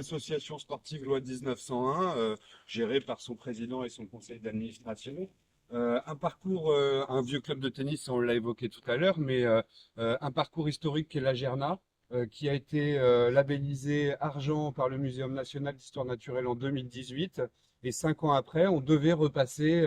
association sportive loi 1901, gérée par son président et son conseil d'administration. Un vieux club de tennis, on l'a évoqué tout à l'heure, mais un parcours historique qui est la Gerna, qui a été labellisé argent par le Muséum national d'histoire naturelle en 2018. Et 5 ans après, on devait repasser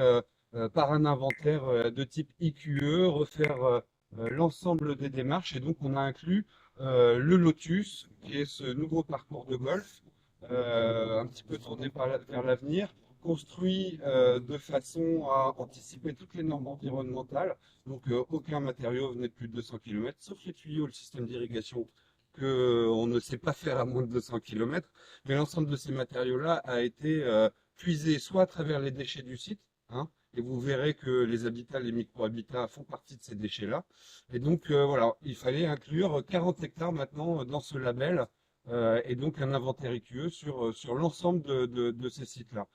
par un inventaire de type IQE, refaire l'ensemble des démarches. Et donc, on a inclus le Lotus, qui est ce nouveau parcours de golf, un petit peu tourné vers l'avenir, construit de façon à anticiper toutes les normes environnementales. Donc, aucun matériau venait de plus de 200 km, sauf les tuyaux, le système d'irrigation qu'on ne sait pas faire à moins de 200 km. Mais l'ensemble de ces matériaux-là a été puisé soit à travers les déchets du site, hein, et vous verrez que les habitats, les micro-habitats font partie de ces déchets-là. Et donc, voilà, il fallait inclure 40 hectares maintenant dans ce label, et donc un inventaire IQE sur l'ensemble de ces sites-là.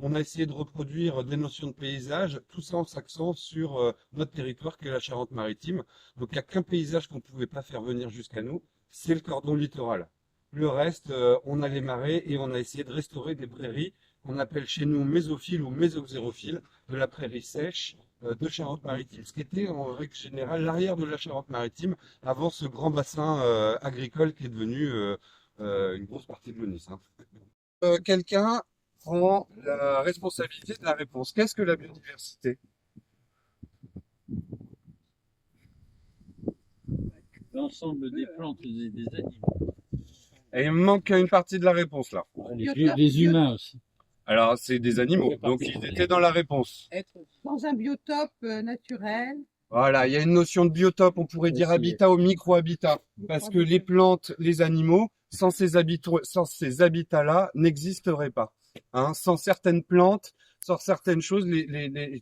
On a essayé de reproduire des notions de paysage, tout ça en s'axant sur notre territoire qui est la Charente-Maritime. Donc, il n'y a qu'un paysage qu'on ne pouvait pas faire venir jusqu'à nous, c'est le cordon littoral. Le reste, on a les marais et on a essayé de restaurer des prairies qu'on appelle chez nous mésophiles ou mésoxérophiles, de la prairie sèche de Charente-Maritime, ce qui était en règle générale l'arrière de la Charente-Maritime avant ce grand bassin agricole qui est devenu une grosse partie de l'ONIS. Hein. Quelqu'un prend la responsabilité de la réponse. Qu'est-ce que la biodiversité? L'ensemble des plantes et des animaux. Et il me manque une partie de la réponse là. Les humains aussi. Alors, c'est des animaux, donc ils étaient dans la réponse. Être dans un biotope naturel. Voilà, il y a une notion de biotope, on pourrait dire habitat ou micro-habitat, parce que les plantes, les animaux, sans ces habitats-là, n'existeraient pas. Hein, sans certaines plantes, sans certaines choses,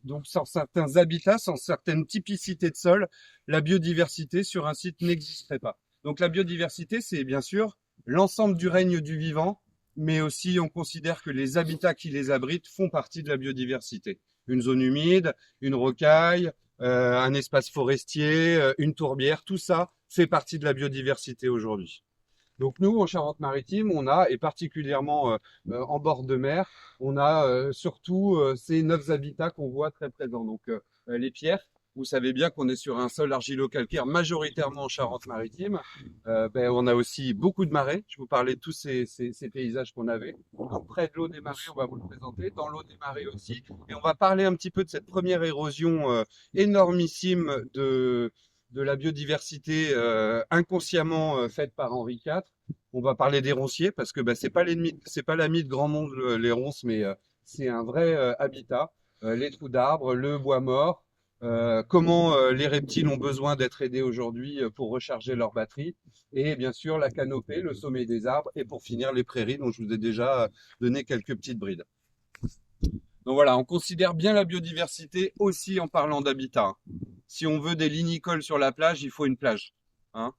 donc sans certains habitats, sans certaines typicités de sol, la biodiversité sur un site n'existerait pas. Donc la biodiversité, c'est bien sûr l'ensemble du règne du vivant, mais aussi on considère que les habitats qui les abritent font partie de la biodiversité. Une zone humide, une rocaille, un espace forestier, une tourbière, tout ça fait partie de la biodiversité aujourd'hui. Donc nous, en Charente-Maritime, on a, et particulièrement en bord de mer, on a surtout ces 9 habitats qu'on voit très présents. Donc les pierres, vous savez bien qu'on est sur un sol argilo-calcaire majoritairement en Charente-Maritime. On a aussi beaucoup de marais. Je vous parlais de tous ces paysages qu'on avait. Donc, près de l'eau des marais, on va vous le présenter. Dans l'eau des marais aussi. Et on va parler un petit peu de cette première érosion énormissime de la biodiversité inconsciemment faite par Henri IV. On va parler des ronciers parce que c'est pas l'ami de grand monde les ronces, mais c'est un vrai habitat. Les trous d'arbres, le bois mort, comment les reptiles ont besoin d'être aidés aujourd'hui pour recharger leur batterie, et bien sûr la canopée, le sommet des arbres, et pour finir les prairies dont je vous ai déjà donné quelques petites brides. Donc voilà, on considère bien la biodiversité aussi en parlant d'habitat. Si on veut des linicoles sur la plage, il faut une plage. Hein,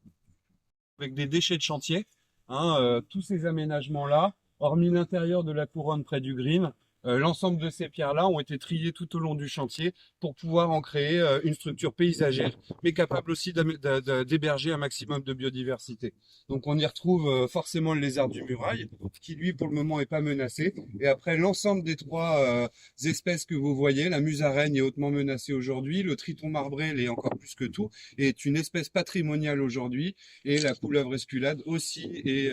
avec des déchets de chantier, hein, tous ces aménagements-là, hormis l'intérieur de la couronne près du green, l'ensemble de ces pierres-là ont été triées tout au long du chantier pour pouvoir en créer une structure paysagère, mais capable aussi d'héberger un maximum de biodiversité. Donc on y retrouve forcément le lézard du muraille, qui lui pour le moment est pas menacé. Et après l'ensemble des 3 espèces que vous voyez, la musaraigne est hautement menacée aujourd'hui, le triton marbré l'est encore plus que tout, et est une espèce patrimoniale aujourd'hui, et la couleuvre esculade aussi. Et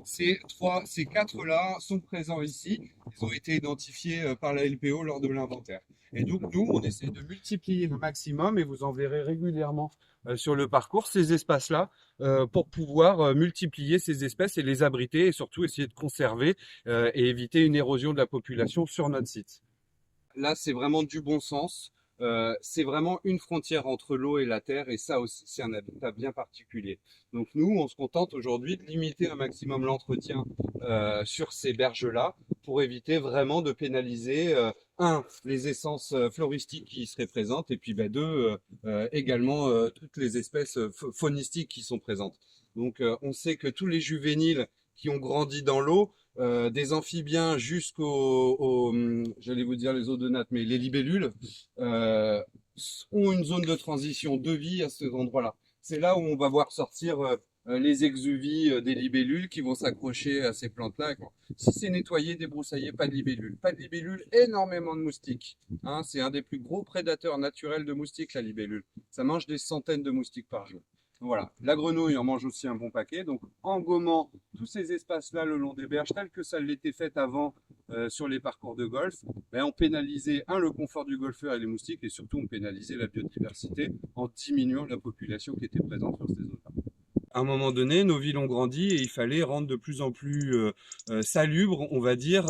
ces 4-là sont présents ici. Ils ont été identifiés par la LPO lors de l'inventaire. Et donc, nous, on essaie de multiplier le maximum, et vous en verrez régulièrement sur le parcours, ces espaces-là, pour pouvoir multiplier ces espèces et les abriter, et surtout essayer de conserver et éviter une érosion de la population sur notre site. Là, c'est vraiment du bon sens. C'est vraiment une frontière entre l'eau et la terre, et ça aussi, c'est un habitat bien particulier. Donc nous, on se contente aujourd'hui de limiter un maximum l'entretien sur ces berges-là pour éviter vraiment de pénaliser, les essences floristiques qui seraient présentes, et puis deux, également toutes les espèces faunistiques qui sont présentes. Donc on sait que tous les juvéniles qui ont grandi dans l'eau, des amphibiens j'allais vous dire les odonates, mais les libellules, ont une zone de transition de vie à ces endroits-là. C'est là où on va voir sortir les exuvies des libellules qui vont s'accrocher à ces plantes-là. Si c'est nettoyé, débroussaillé, pas de libellules. Pas de libellules, énormément de moustiques. Hein, c'est un des plus gros prédateurs naturels de moustiques, la libellule. Ça mange des centaines de moustiques par jour. Voilà, la grenouille en mange aussi un bon paquet. Donc en gommant tous ces espaces-là le long des berges, tel que ça l'était fait avant sur les parcours de golf, ben, on pénalisait le confort du golfeur et les moustiques, et surtout on pénalisait la biodiversité en diminuant la population qui était présente sur ces zones-là. À un moment donné, nos villes ont grandi et il fallait rendre de plus en plus salubres, on va dire,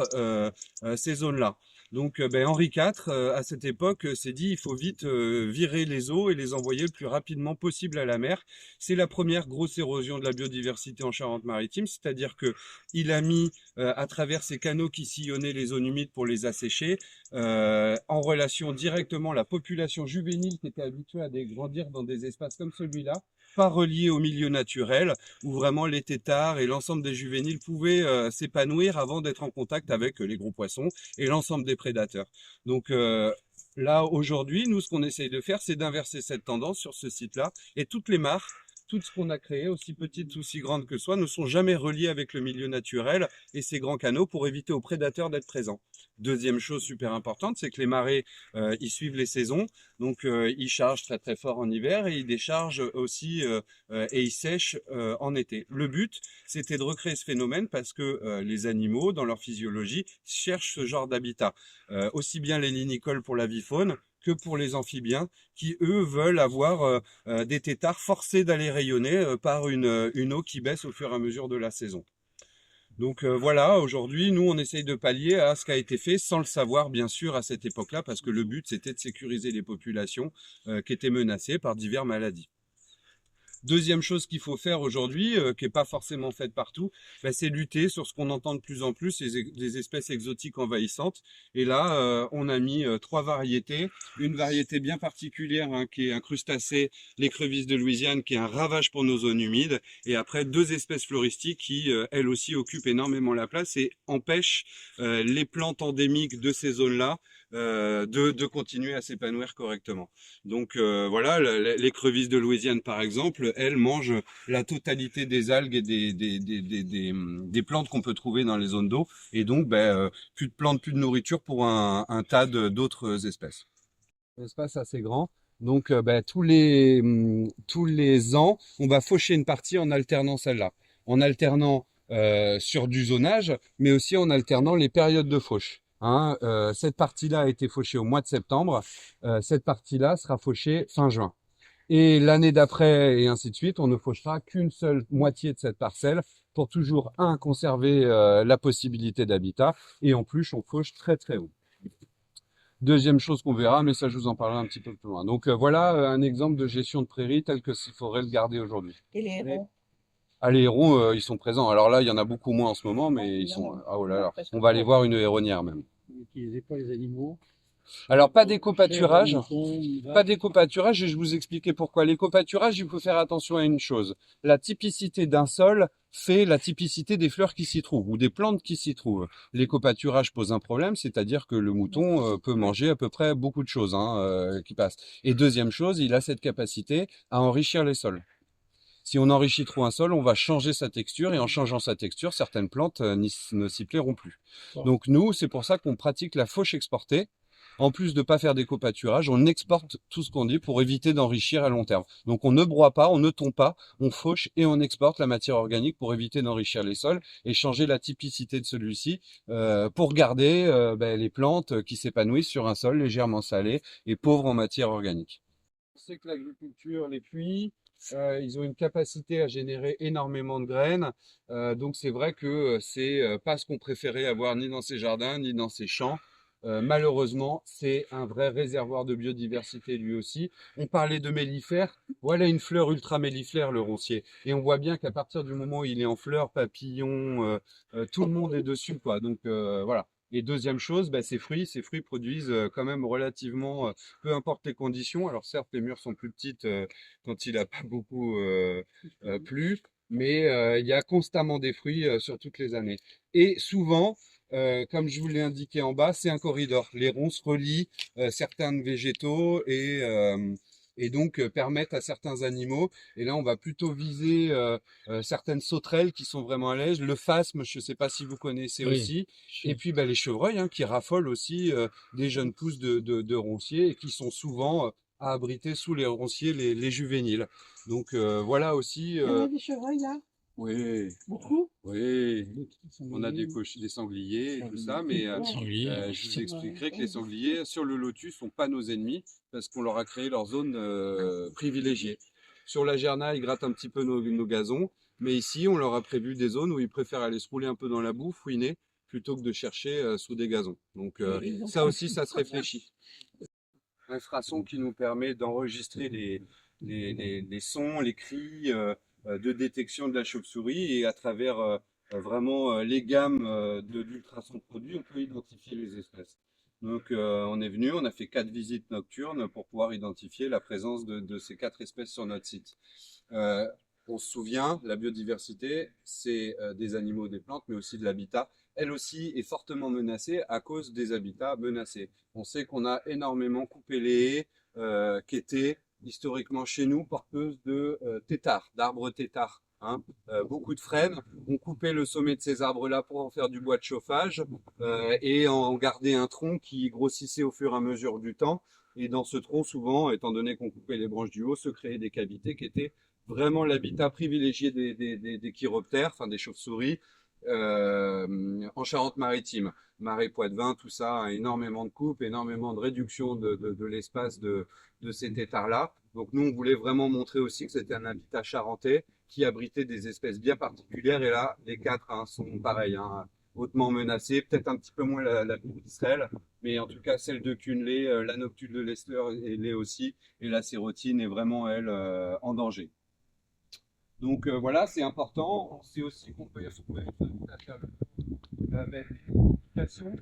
ces zones-là. Donc Henri IV, à cette époque, s'est dit il faut vite virer les eaux et les envoyer le plus rapidement possible à la mer. C'est la première grosse érosion de la biodiversité en Charente-Maritime, c'est-à-dire que il a mis à travers ces canaux qui sillonnaient les zones humides pour les assécher, en relation directement la population juvénile qui était habituée à grandir dans des espaces comme celui-là, pas reliés au milieu naturel, où vraiment les têtards et l'ensemble des juvéniles pouvaient s'épanouir avant d'être en contact avec les gros poissons et l'ensemble des prédateurs. Donc là, aujourd'hui, nous, ce qu'on essaye de faire, c'est d'inverser cette tendance sur ce site-là. Et toutes les mares, tout ce qu'on a créé, aussi petites ou aussi grandes que soit, ne sont jamais reliées avec le milieu naturel et ces grands canaux pour éviter aux prédateurs d'être présents. Deuxième chose super importante, c'est que les marais, ils suivent les saisons. Donc, ils chargent très très fort en hiver et ils déchargent aussi et ils sèchent en été. Le but, c'était de recréer ce phénomène parce que les animaux, dans leur physiologie, cherchent ce genre d'habitat. Aussi bien les linicoles pour l'avifaune que pour les amphibiens qui, eux, veulent avoir des têtards forcés d'aller rayonner par une eau qui baisse au fur et à mesure de la saison. Donc voilà, aujourd'hui, nous, on essaye de pallier à ce qui a été fait sans le savoir, bien sûr, à cette époque-là, parce que le but, c'était de sécuriser les populations qui étaient menacées par diverses maladies. Deuxième chose qu'il faut faire aujourd'hui, qui n'est pas forcément faite partout, c'est lutter sur ce qu'on entend de plus en plus, les espèces exotiques envahissantes. Et là, on a mis 3 variétés. Une variété bien particulière, qui est un crustacé, l'écrevisse de Louisiane, qui est un ravage pour nos zones humides. Et après, 2 espèces floristiques qui, elles aussi, occupent énormément la place et empêchent les plantes endémiques de ces zones-là de continuer à s'épanouir correctement. Donc voilà, l'écrevisse de Louisiane par exemple, elle mange la totalité des algues et des plantes qu'on peut trouver dans les zones d'eau, et donc plus de plantes, plus de nourriture pour un tas d'autres espèces. Un espace assez grand. Donc tous les ans, on va faucher une partie en alternant celle-là, en alternant sur du zonage, mais aussi en alternant les périodes de fauche. Cette partie-là a été fauchée au mois de septembre, cette partie-là sera fauchée fin juin. Et l'année d'après, et ainsi de suite, on ne fauchera qu'une seule moitié de cette parcelle pour toujours, conserver la possibilité d'habitat, et en plus, on fauche très très haut. Deuxième chose qu'on verra, mais ça je vous en parlerai un petit peu plus loin. Donc voilà un exemple de gestion de prairie tel que il faudrait le garder aujourd'hui. Et les hérons? Les hérons, ils sont présents. Alors là, il y en a beaucoup moins en ce moment, mais ils sont... Ah oh là là, on va aller voir une héronnière même. Vous n'utilisez pas les animaux? Alors pas d'éco-pâturage, pas d'éco-pâturage, et je vous expliquer pourquoi. L'éco-pâturage, il faut faire attention à une chose. La typicité d'un sol fait la typicité des fleurs qui s'y trouvent ou des plantes qui s'y trouvent. L'éco-pâturage pose un problème, c'est-à-dire que le mouton peut manger à peu près beaucoup de choses qui passent. Et deuxième chose, il a cette capacité à enrichir les sols. Si on enrichit trop un sol, on va changer sa texture, et en changeant sa texture, certaines plantes ne s'y plairont plus. Donc nous, c'est pour ça qu'on pratique la fauche exportée. En plus de pas faire d'éco-pâturage, on exporte tout ce qu'on dit pour éviter d'enrichir à long terme. Donc on ne broie pas, on ne tombe pas, on fauche et on exporte la matière organique pour éviter d'enrichir les sols et changer la typicité de celui-ci pour garder les plantes qui s'épanouissent sur un sol légèrement salé et pauvre en matière organique. On sait que l'agriculture, les puits, ils ont une capacité à générer énormément de graines. Donc c'est vrai que c'est pas ce qu'on préférait avoir ni dans ces jardins ni dans ces champs. Malheureusement, c'est un vrai réservoir de biodiversité lui aussi. On parlait de mellifères. Voilà une fleur ultra mellifère, le roncier. Et on voit bien qu'à partir du moment où il est en fleurs, papillons, tout le monde est dessus, quoi. Donc voilà. Et deuxième chose, ces fruits produisent quand même relativement, peu importe les conditions. Alors certes, les mûres sont plus petites quand il n'a pas beaucoup plu, mais il y a constamment des fruits sur toutes les années. Et souvent, comme je vous l'ai indiqué en bas, c'est un corridor. Les ronces relient certains végétaux et et donc permettent à certains animaux, et là on va plutôt viser certaines sauterelles qui sont vraiment à l'aise, le phasme, je ne sais pas si vous connaissez Oui. aussi, et puis les chevreuils qui raffolent aussi des jeunes pousses de ronciers et qui sont souvent à abriter sous les ronciers les juvéniles. Donc voilà aussi. Il y en a des chevreuils là, Oui, beaucoup. oui, on a des sangliers et tout ça, mais Sanglier. je vous expliquerai que les sangliers sur le lotus sont pas nos ennemis parce qu'on leur a créé leur zone privilégiée. Sur la Gerna, ils grattent un petit peu nos gazons, mais ici, on leur a prévu des zones où ils préfèrent aller se rouler un peu dans la boue, fouiner, plutôt que de chercher sous des gazons. Donc ça aussi, ça se réfléchit. Infrason qui nous permet d'enregistrer les sons, les cris de détection de la chauve-souris, et à travers vraiment les gammes d'ultrasons produits, on peut identifier les espèces. Donc on est venu, on a fait 4 visites nocturnes pour pouvoir identifier la présence de ces 4 espèces sur notre site. On se souvient, la biodiversité, c'est des animaux, des plantes, mais aussi de l'habitat. Elle aussi est fortement menacée à cause des habitats menacés. On sait qu'on a énormément coupé les haies qui étaient historiquement chez nous porteuses de têtards, d'arbres têtards. Beaucoup de frênes. On coupait le sommet de ces arbres-là pour en faire du bois de chauffage et en garder un tronc qui grossissait au fur et à mesure du temps. Et dans ce tronc, souvent, étant donné qu'on coupait les branches du haut, se créaient des cavités qui étaient vraiment l'habitat privilégié des chiroptères, enfin des chauves-souris, en Charente-Maritime. Marais Poitevin, tout ça, a énormément de coupes, énormément de réduction de l'espace de ces têtards-là. Donc nous, on voulait vraiment montrer aussi que c'était un habitat charentais qui abritait des espèces bien particulières. Et là, les 4 sont pareils, hautement menacées, peut-être un petit peu moins la pipistrelle, mais en tout cas celle de Cunlé, la noctule de Lester l'est aussi, et la sérotine est vraiment, elle, en danger. Donc voilà, c'est important. C'est aussi qu'on peut trouver avec l'éducation,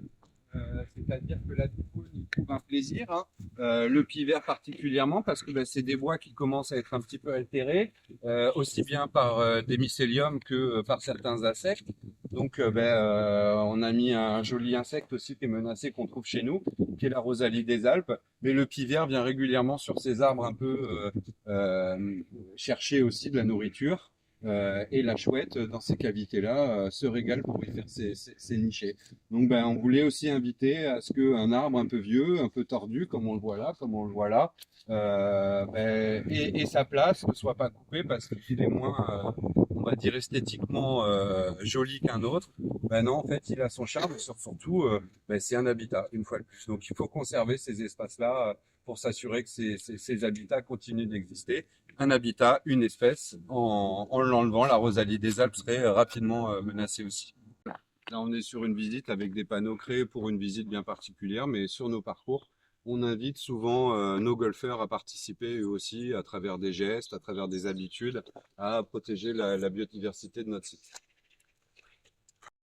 c'est-à-dire que la dipole y trouve un plaisir, le pivert particulièrement, parce que c'est des bois qui commencent à être un petit peu altérés, aussi bien par des mycéliums que par certains insectes. Donc on a mis un joli insecte aussi qui est menacé, qu'on trouve chez nous, qui est la rosalie des Alpes. Mais le pivert vient régulièrement sur ces arbres un peu chercher aussi de la nourriture. Et la chouette, dans ces cavités-là, se régale pour y faire ses nichés. Donc, on voulait aussi inviter à ce qu'un arbre un peu vieux, un peu tordu, comme on le voit là, et sa place ne soit pas coupée parce qu'il est moins, on va dire, esthétiquement joli qu'un autre. Non, en fait, il a son charme, et surtout, c'est un habitat, une fois de plus. Donc, il faut conserver ces espaces-là pour s'assurer que ces habitats continuent d'exister. Un habitat, une espèce. En l'enlevant, la rosalie des Alpes serait rapidement menacée aussi. Là, on est sur une visite avec des panneaux créés pour une visite bien particulière, mais sur nos parcours, on invite souvent nos golfeurs à participer eux aussi, à travers des gestes, à travers des habitudes, à protéger la biodiversité de notre site.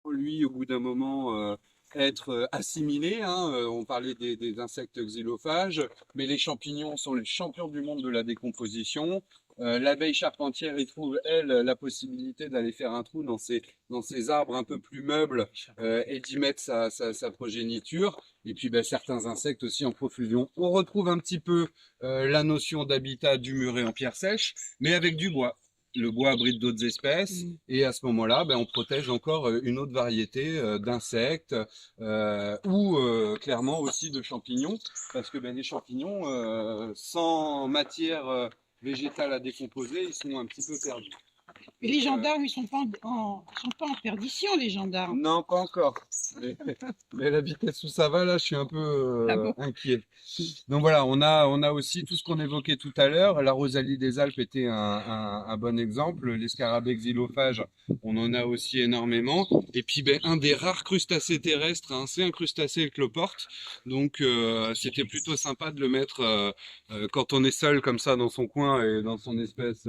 Lui, au bout d'un moment, être assimilé. On parlait des insectes xylophages, mais les champignons sont les champions du monde de la décomposition. L'abeille charpentière y trouve, elle, la possibilité d'aller faire un trou dans ces arbres un peu plus meubles et d'y mettre sa progéniture. Et puis certains insectes aussi en profusion. On retrouve un petit peu la notion d'habitat du muret en pierre sèche, mais avec du bois. Le bois abrite d'autres espèces et à ce moment-là, on protège encore une autre variété d'insectes ou clairement aussi de champignons, parce que les champignons, sans matière végétale à décomposer, ils sont un petit peu perdus. Et les gendarmes, ils sont pas en perdition, les gendarmes. Non, pas encore. Mais la vitesse où ça va, là, je suis un peu inquiet. Donc voilà, on a aussi tout ce qu'on évoquait tout à l'heure. La rosalie des Alpes était un bon exemple. Les scarabées xylophages, on en a aussi énormément. Et puis un des rares crustacés terrestres, c'est un crustacé cloporte. Donc c'était plutôt sympa de le mettre quand on est seul comme ça dans son coin et dans son espèce.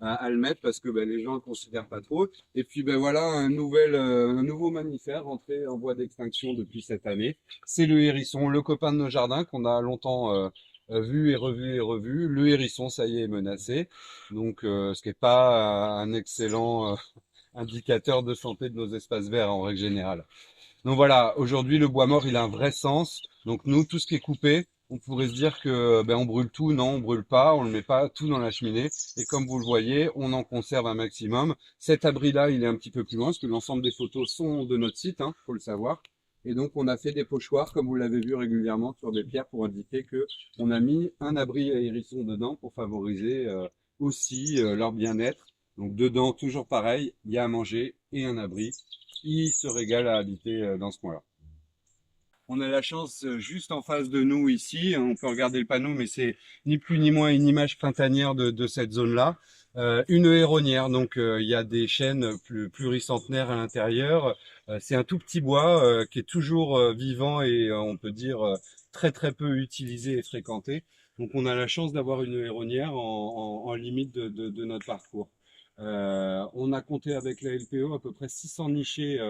À le mettre parce que les gens ne le considèrent pas trop. Et puis voilà un nouveau mammifère rentré en voie d'extinction depuis cette année. C'est le hérisson, le copain de nos jardins qu'on a longtemps vu et revu. Le hérisson, ça y est menacé. Donc ce qui n'est pas un excellent indicateur de santé de nos espaces verts en règle générale. Donc voilà, aujourd'hui le bois mort il a un vrai sens. Donc nous, tout ce qui est coupé, On pourrait se dire que on brûle tout, non, on brûle pas, on le met pas tout dans la cheminée. Et comme vous le voyez, on en conserve un maximum. Cet abri-là, il est un petit peu plus loin, parce que l'ensemble des photos sont de notre site, hein, faut le savoir. Et donc, on a fait des pochoirs, comme vous l'avez vu régulièrement sur des pierres, pour indiquer que on a mis un abri à hérissons dedans pour favoriser aussi leur bien-être. Donc, dedans, toujours pareil, il y a à manger et un abri. Ils se régalent à habiter dans ce coin-là. On a la chance juste en face de nous ici, on peut regarder le panneau, mais c'est ni plus ni moins une image printanière de cette zone-là. Une héronnière, donc il y a des chênes pluricentenaires à l'intérieur. C'est un tout petit bois qui est toujours vivant et on peut dire très très peu utilisé et fréquenté. Donc on a la chance d'avoir une héronnière en limite de notre parcours. On a compté avec la LPO à peu près 600 nichés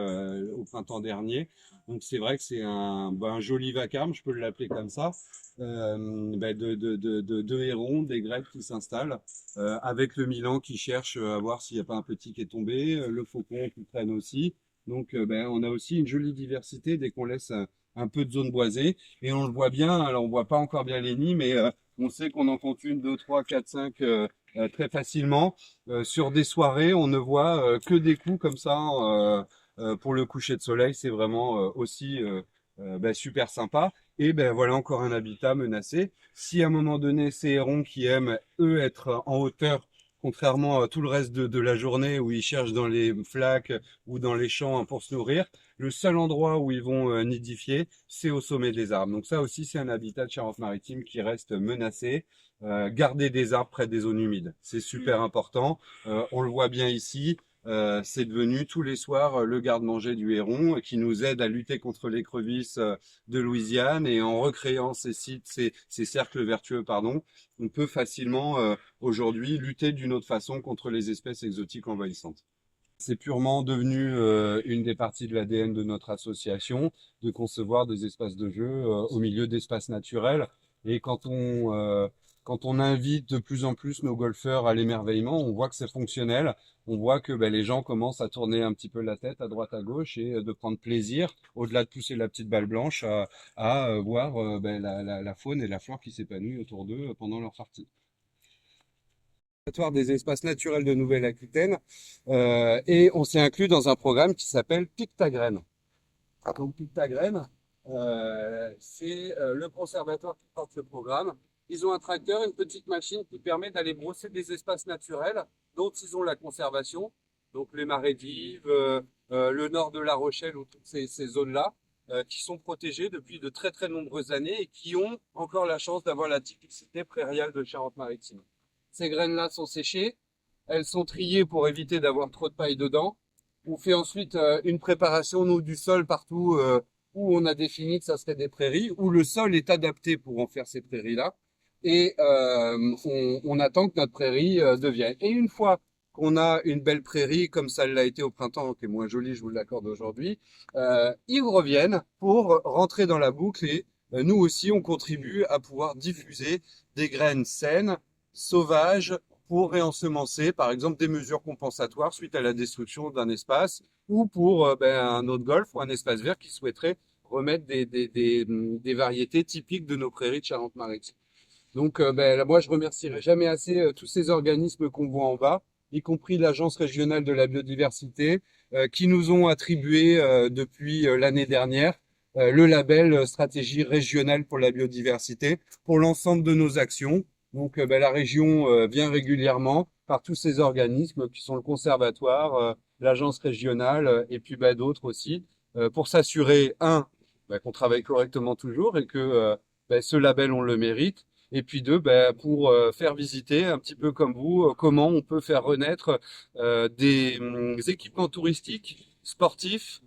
au printemps dernier. Donc c'est vrai que c'est un joli vacarme, je peux l'appeler comme ça, de hérons, des grecs qui s'installent, avec le Milan qui cherche à voir s'il n'y a pas un petit qui est tombé, le faucon qui traîne aussi. Donc on a aussi une jolie diversité dès qu'on laisse un peu de zone boisée. Et on le voit bien, alors on voit pas encore bien les nids, mais on sait qu'on en compte une, deux, trois, quatre, cinq très facilement. Sur des soirées, on ne voit que des coups comme ça pour le coucher de soleil. C'est vraiment aussi super sympa. Et voilà encore un habitat menacé. Si à un moment donné, ces hérons qui aiment, eux, être en hauteur, contrairement à tout le reste de la journée où ils cherchent dans les flaques ou dans les champs hein, pour se nourrir, le seul endroit où ils vont nidifier, c'est au sommet des arbres. Donc ça aussi, c'est un habitat de Charente-Maritime qui reste menacé. Garder des arbres près des zones humides, c'est super important. On le voit bien ici. C'est devenu tous les soirs le garde-manger du héron qui nous aide à lutter contre l'écrevisse de Louisiane et en recréant ces sites, ces cercles vertueux, pardon, on peut facilement aujourd'hui lutter d'une autre façon contre les espèces exotiques envahissantes. C'est purement devenu une des parties de l'ADN de notre association de concevoir des espaces de jeu au milieu d'espaces naturels. Et quand on invite de plus en plus nos golfeurs à l'émerveillement, on voit que c'est fonctionnel. On voit que les gens commencent à tourner un petit peu la tête à droite à gauche et de prendre plaisir, au-delà de pousser la petite balle blanche, à voir la faune et la flore qui s'épanouit autour d'eux pendant leur partie. Des espaces naturels de Nouvelle-Aquitaine et on s'est inclus dans un programme qui s'appelle Pique ta graine. Donc Pique ta graine, c'est le conservatoire qui porte le programme. Ils ont un tracteur, une petite machine qui permet d'aller brosser des espaces naturels dont ils ont la conservation, donc les marais d'Yves, le nord de La Rochelle ou toutes ces zones-là qui sont protégées depuis de très très nombreuses années et qui ont encore la chance d'avoir la typicité prairiale de Charente-Maritime. Ces graines-là sont séchées, elles sont triées pour éviter d'avoir trop de paille dedans. On fait ensuite une préparation nous du sol partout où on a défini que ça serait des prairies, où le sol est adapté pour en faire ces prairies-là. Et on attend que notre prairie devienne. Et une fois qu'on a une belle prairie, comme ça l'a été au printemps, qui est moins jolie, je vous l'accorde aujourd'hui, ils reviennent pour rentrer dans la boucle et nous aussi, on contribue à pouvoir diffuser des graines saines, sauvages, pour réensemencer, par exemple, des mesures compensatoires suite à la destruction d'un espace ou pour un autre golf ou un espace vert qui souhaiterait remettre des variétés typiques de nos prairies de Charente-Maritime. Donc, moi, je remercierai jamais assez tous ces organismes qu'on voit en bas, y compris l'Agence régionale de la biodiversité, qui nous ont attribué depuis l'année dernière le label stratégie régionale pour la biodiversité pour l'ensemble de nos actions. Donc, la région vient régulièrement par tous ces organismes qui sont le conservatoire, l'agence régionale et puis d'autres aussi, pour s'assurer, qu'on travaille correctement toujours et que ce label, on le mérite. Et puis deux, pour faire visiter un petit peu comme vous, comment on peut faire renaître des équipements touristiques, sportifs,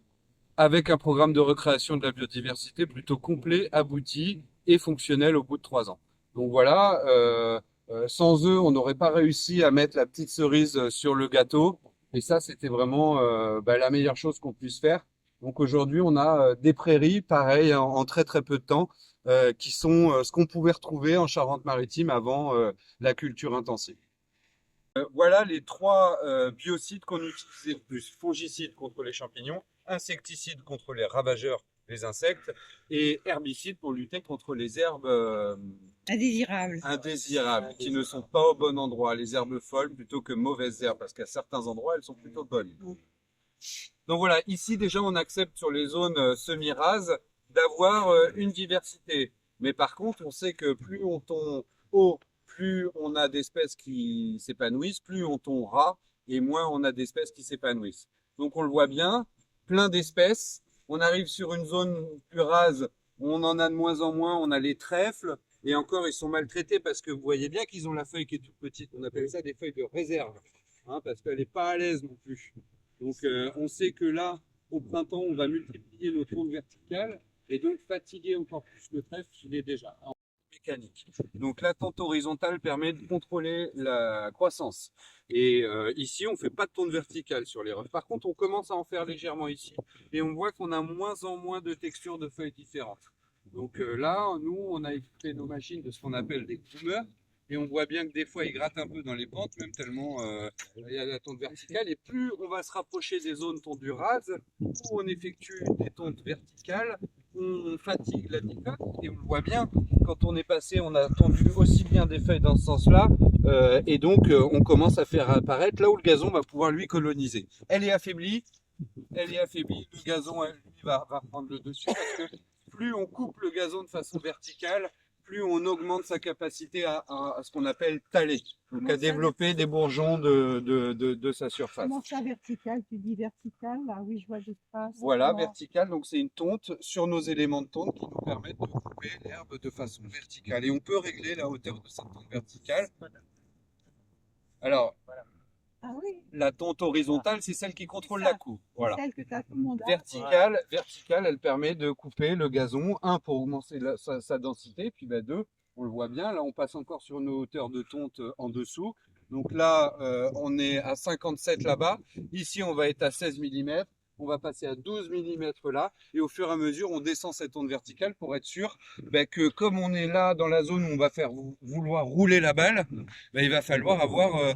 avec un programme de recréation de la biodiversité plutôt complet, abouti et fonctionnel au bout de 3 ans. Donc voilà, sans eux, on n'aurait pas réussi à mettre la petite cerise sur le gâteau. Et ça, c'était vraiment la meilleure chose qu'on puisse faire. Donc aujourd'hui, on a des prairies, pareil, en très très peu de temps, qui sont ce qu'on pouvait retrouver en Charente-Maritime avant la culture intensive. Voilà les 3 biocides qu'on utilisait, plus fongicides contre les champignons, insecticides contre les ravageurs les insectes, et herbicides pour lutter contre les herbes Indésirable. indésirables, qui ne sont pas au bon endroit, les herbes folles plutôt que mauvaises herbes, parce qu'à certains endroits, elles sont plutôt bonnes. Donc voilà, ici déjà on accepte sur les zones semi-rases d'avoir une diversité. Mais par contre, on sait que plus on tond haut, plus on a d'espèces qui s'épanouissent, plus on tond ras, et moins on a d'espèces qui s'épanouissent. Donc on le voit bien, plein d'espèces. On arrive sur une zone plus rase, on en a de moins en moins, on a les trèfles, et encore ils sont maltraités parce que vous voyez bien qu'ils ont la feuille qui est toute petite. On appelle ça des feuilles de réserve, hein, parce qu'elle n'est pas à l'aise non plus. Donc on sait que là, au printemps, on va multiplier nos tontes verticales et donc fatiguer encore plus le trèfle qu'il est déjà en mécanique. Donc la tente horizontale permet de contrôler la croissance. Et ici, on fait pas de tonte verticale sur les refs. Par contre, on commence à en faire légèrement ici et on voit qu'on a moins en moins de textures de feuilles différentes. Donc là, nous, on a équipé nos machines de ce qu'on appelle des groomers. Et on voit bien que des fois, ils grattent un peu dans les pentes, même tellement il y a la tonte verticale. Et plus on va se rapprocher des zones tondues rases, plus on effectue des tontes verticales, on fatigue la nicote. Et on le voit bien, quand on est passé, on a tondu aussi bien des feuilles dans ce sens-là. Et donc, on commence à faire apparaître là où le gazon va pouvoir lui coloniser. Elle est affaiblie. Le gazon, lui, va prendre le dessus parce que plus on coupe le gazon de façon verticale, plus on augmente sa capacité à ce qu'on appelle taler, donc à développer des bourgeons de sa surface. Comment ça, vertical? Tu dis vertical, là? Oui, je vois l'espace. Voilà, vertical, donc c'est une tonte sur nos éléments de tonte qui nous permettent de couper l'herbe de façon verticale. Et on peut régler la hauteur de cette tonte verticale. Alors, Ah oui, la tonte horizontale, c'est celle qui contrôle la coupe. Voilà. celle que tu as tout le monde a. Verticale, elle permet de couper le gazon, un, pour augmenter sa densité, puis bah, deux, on le voit bien, là on passe encore sur nos hauteurs de tonte en dessous. Donc là, on est à 57 là-bas. Ici, on va être à 16 mm. On va passer à 12 mm là. Et au fur et à mesure, on descend cette tonte verticale pour être sûr que comme on est là dans la zone où on va faire vouloir rouler la balle, il va falloir avoir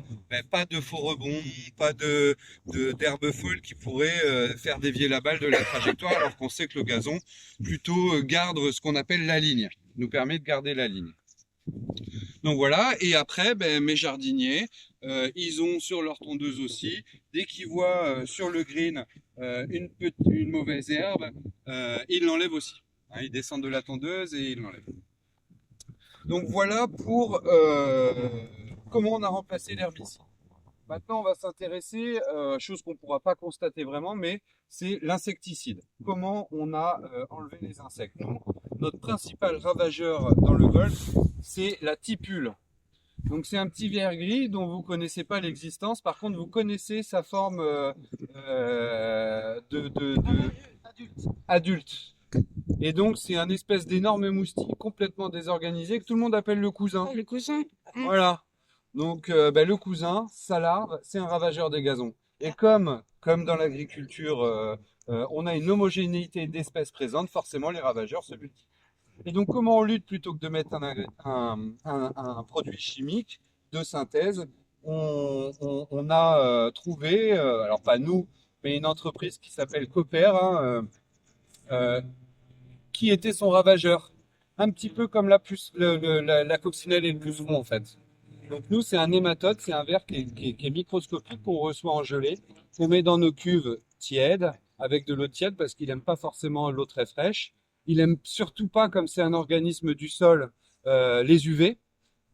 pas de faux rebonds, pas d'herbe folle qui pourrait faire dévier la balle de la trajectoire, alors qu'on sait que le gazon plutôt garde ce qu'on appelle la ligne, nous permet de garder la ligne. Donc voilà, et après, mes jardiniers, ils ont sur leur tondeuse aussi, dès qu'ils voient sur le green une mauvaise herbe, ils l'enlèvent aussi. Hein, ils descendent de la tondeuse et ils l'enlèvent. Donc voilà pour comment on a remplacé l'herbicide. Maintenant, on va s'intéresser à chose qu'on ne pourra pas constater vraiment, mais c'est l'insecticide. Comment on a enlevé les insectes. Nous, notre principal ravageur dans le golfe, c'est la tipule. Donc c'est un petit ver gris dont vous ne connaissez pas l'existence. Par contre, vous connaissez sa forme adulte. Et donc c'est un espèce d'énorme moustique complètement désorganisé que tout le monde appelle le cousin. Le cousin. Voilà. Donc le cousin, sa larve, c'est un ravageur des gazons. Et comme dans l'agriculture, on a une homogénéité d'espèces présentes, forcément les ravageurs se multiplient. Et donc comment on lutte plutôt que de mettre un produit chimique de synthèse? On a trouvé, alors pas nous, mais une entreprise qui s'appelle Cooper, qui était son ravageur. Un petit peu comme la coccinelle et le puceron en fait. Donc nous, c'est un nématode, c'est un ver qui est microscopique qu'on reçoit en gelée, qu'on met dans nos cuves tièdes, avec de l'eau tiède parce qu'il n'aime pas forcément l'eau très fraîche. Il aime surtout pas, comme c'est un organisme du sol, les UV.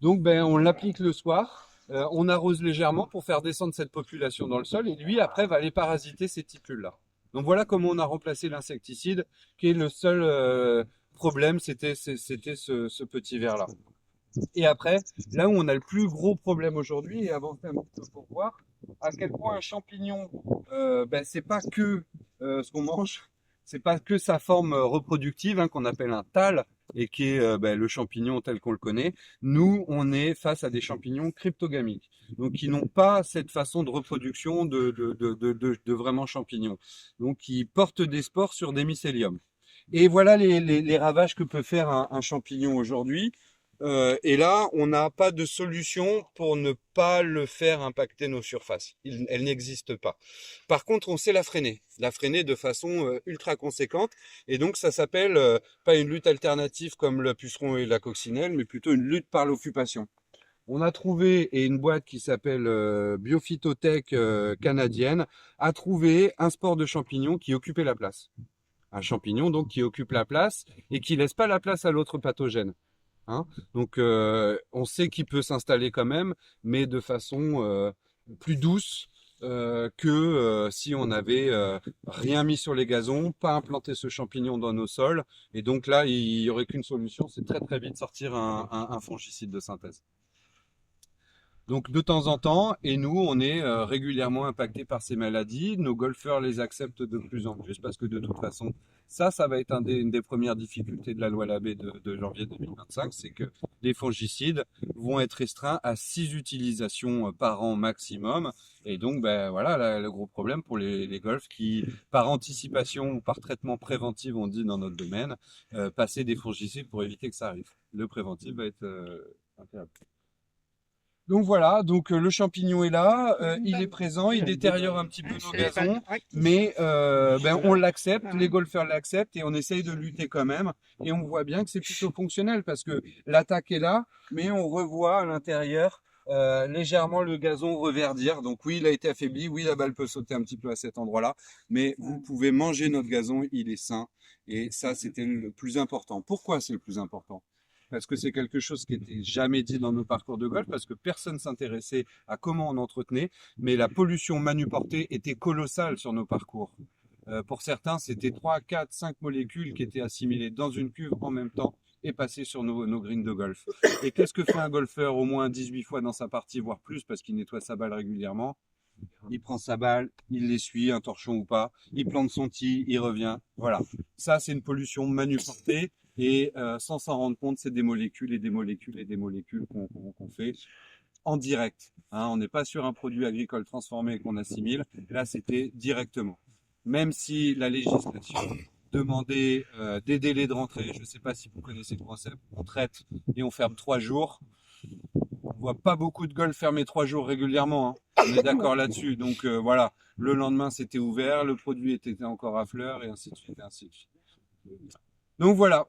Donc on l'applique le soir, on arrose légèrement pour faire descendre cette population dans le sol et lui après va aller parasiter ces tipules-là. Donc voilà comment on a remplacé l'insecticide, qui est le seul problème, c'était ce petit ver-là. Et après, là où on a le plus gros problème aujourd'hui, et avancer un petit peu pour voir à quel point un champignon, c'est pas que ce qu'on mange, c'est pas que sa forme reproductive qu'on appelle un thalle et qui est le champignon tel qu'on le connaît. Nous, on est face à des champignons cryptogamiques, donc qui n'ont pas cette façon de reproduction de vraiment champignons, donc qui portent des spores sur des mycéliums. Et voilà les ravages que peut faire un champignon aujourd'hui. Et là, on n'a pas de solution pour ne pas le faire impacter nos surfaces. Elle n'existe pas. Par contre, on sait la freiner de façon ultra conséquente. Et donc, ça s'appelle pas une lutte alternative comme le puceron et la coccinelle, mais plutôt une lutte par l'occupation. On a trouvé, et une boîte qui s'appelle Biophytotech canadienne, a trouvé un spore de champignon qui occupait la place. Un champignon donc qui occupe la place et qui laisse pas la place à l'autre pathogène. Hein, donc on sait qu'il peut s'installer quand même, mais de façon plus douce que si on avait rien mis sur les gazons, pas implanté ce champignon dans nos sols. Et donc là, il y aurait qu'une solution, c'est très vite sortir un fongicide de synthèse. Donc de temps en temps, et nous, on est régulièrement impacté par ces maladies. Nos golfeurs les acceptent de plus en plus parce que de toute façon, ça va être une des premières difficultés de la loi Labbé de janvier 2025, c'est que les fongicides vont être restreints à 6 utilisations par an maximum. Et donc, ben voilà, le gros problème pour les golfs qui, par anticipation ou par traitement préventif, on dit dans notre domaine, passer des fongicides pour éviter que ça arrive. Le préventif va être incroyable. Donc voilà, donc le champignon est là, il est présent, il détériore un petit peu nos gazons, mais on l'accepte, les golfeurs l'acceptent et on essaye de lutter quand même. Et on voit bien que c'est plutôt fonctionnel parce que l'attaque est là, mais on revoit à l'intérieur légèrement le gazon reverdir. Donc oui, il a été affaibli, oui, la balle peut sauter un petit peu à cet endroit-là, mais vous pouvez manger notre gazon, il est sain. Et ça, c'était le plus important. Pourquoi c'est le plus important ? Parce que c'est quelque chose qui n'était jamais dit dans nos parcours de golf, parce que personne s'intéressait à comment on entretenait, mais la pollution manuportée était colossale sur nos parcours. Pour certains, c'était 3, 4, 5 molécules qui étaient assimilées dans une cuve en même temps et passées sur nos greens de golf. Et qu'est-ce que fait un golfeur au moins 18 fois dans sa partie, voire plus, parce qu'il nettoie sa balle régulièrement ? Il prend sa balle, il l'essuie, un torchon ou pas, il plante son tee, il revient. Voilà. Ça, c'est une pollution manuportée. Et sans s'en rendre compte, c'est des molécules et des molécules et des molécules qu'on fait en direct. Hein, on n'est pas sur un produit agricole transformé qu'on assimile. Là, c'était directement. Même si la législation demandait des délais de rentrée, je ne sais pas si vous connaissez le concept, on traite et on ferme 3 jours. On voit pas beaucoup de golf fermer 3 jours régulièrement. Hein. On est d'accord là-dessus. Donc voilà, le lendemain, c'était ouvert, le produit était encore à fleur et ainsi de suite, et ainsi de suite. Donc voilà.